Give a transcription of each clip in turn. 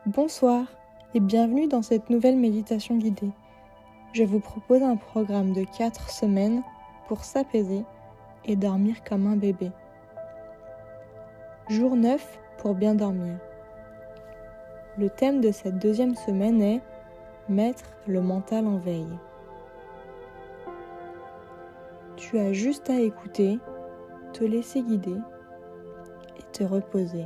Bonsoir et bienvenue dans cette nouvelle méditation guidée. Je vous propose un programme de 4 semaines pour s'apaiser et dormir comme un bébé. Jour 9 pour bien dormir. Le thème de cette deuxième semaine est « Mettre le mental en veille ». Tu as juste à écouter, te laisser guider et te reposer.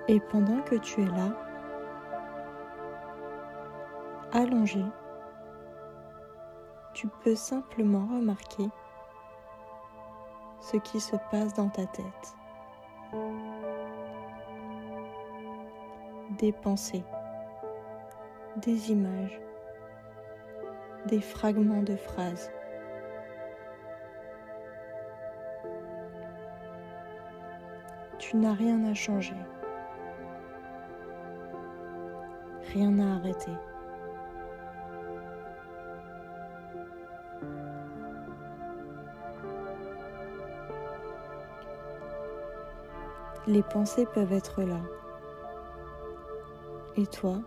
Et pendant que tu es là, allongé, tu peux simplement remarquer ce qui se passe dans ta tête. Des pensées, des images, des fragments de phrases. Tu n'as rien à changer, rien à arrêter. Les pensées peuvent être là. Et toi,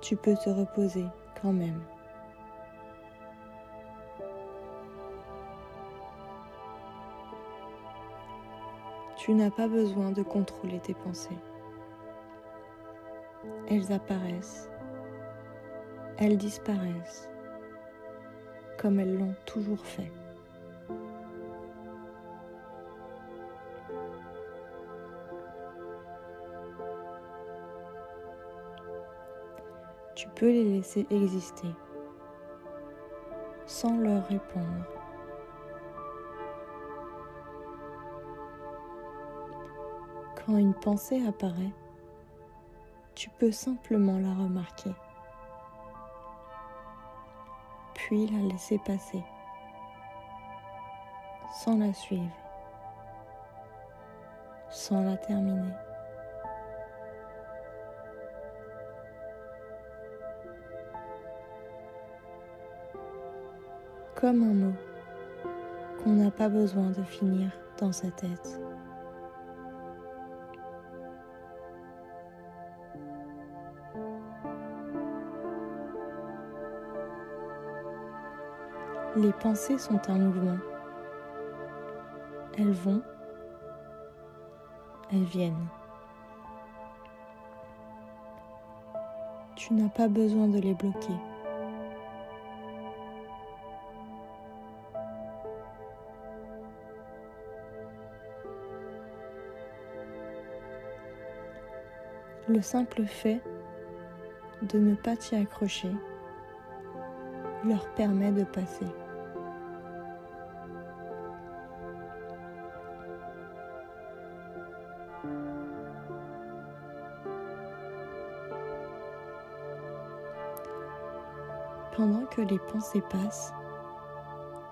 tu peux te reposer quand même. Tu n'as pas besoin de contrôler tes pensées. Elles apparaissent, elles disparaissent, comme elles l'ont toujours fait. Tu peux les laisser exister, sans leur répondre. Quand une pensée apparaît, tu peux simplement la remarquer, puis la laisser passer, sans la suivre, sans la terminer. Comme un mot qu'on n'a pas besoin de finir dans sa tête. Les pensées sont un mouvement. Elles vont, elles viennent. Tu n'as pas besoin de les bloquer. Le simple fait de ne pas t'y accrocher leur permet de passer. Pendant que les pensées passent,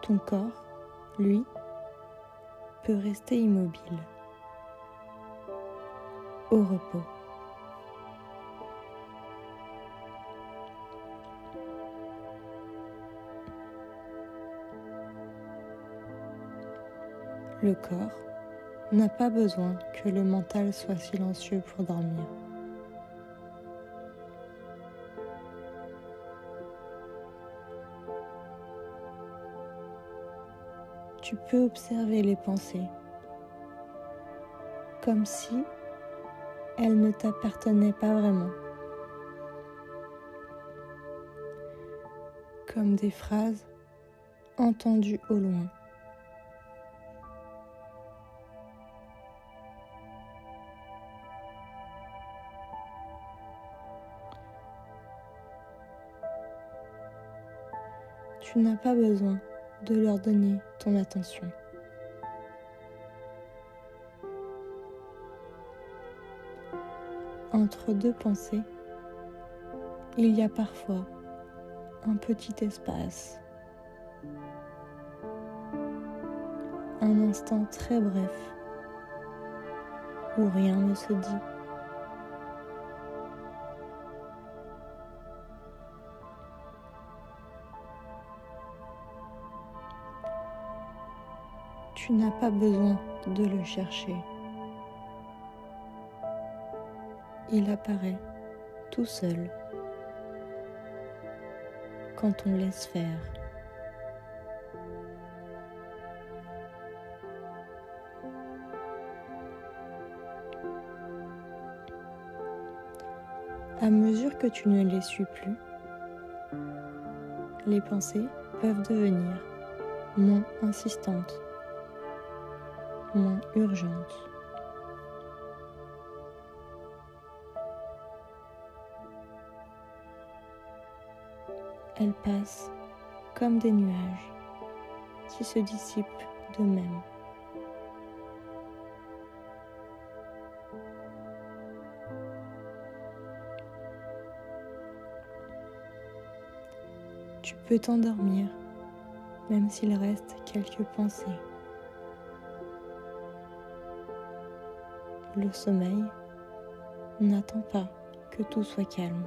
ton corps, lui, peut rester immobile, au repos. Le corps n'a pas besoin que le mental soit silencieux pour dormir. Tu peux observer les pensées comme si elles ne t'appartenaient pas vraiment, comme des phrases entendues au loin. Tu n'as pas besoin de leur donner ton attention. Entre deux pensées, il y a parfois un petit espace, un instant très bref où rien ne se dit. Tu n'as pas besoin de le chercher. Il apparaît tout seul quand on laisse faire. À mesure que tu ne les suis plus, les pensées peuvent devenir moins insistantes, moins urgentes. Elles passent comme des nuages qui se dissipent d'eux-mêmes. Tu peux t'endormir, même s'il reste quelques pensées. Le sommeil n'attend pas que tout soit calme.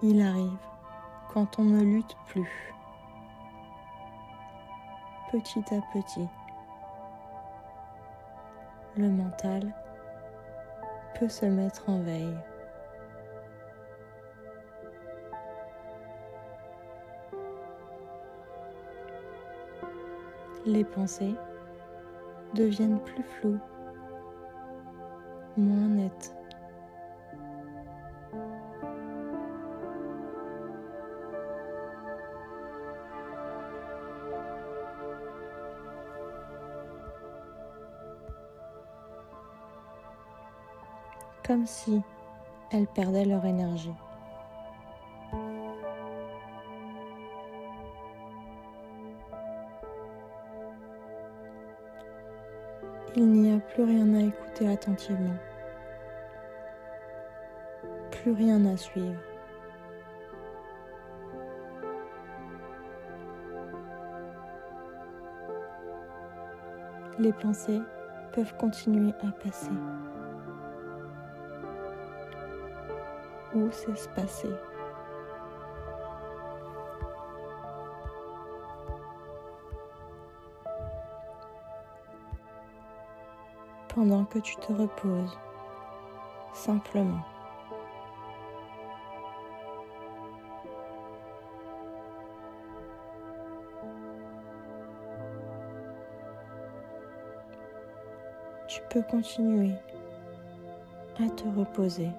Il arrive quand on ne lutte plus. Petit à petit, le mental peut se mettre en veille. Les pensées deviennent plus floues, moins nettes. Comme si elles perdaient leur énergie. Il n'y a plus rien à écouter attentivement, plus rien à suivre. Les pensées peuvent continuer à passer ou s'espacer. Pendant que tu te reposes, simplement. Tu peux continuer à te reposer.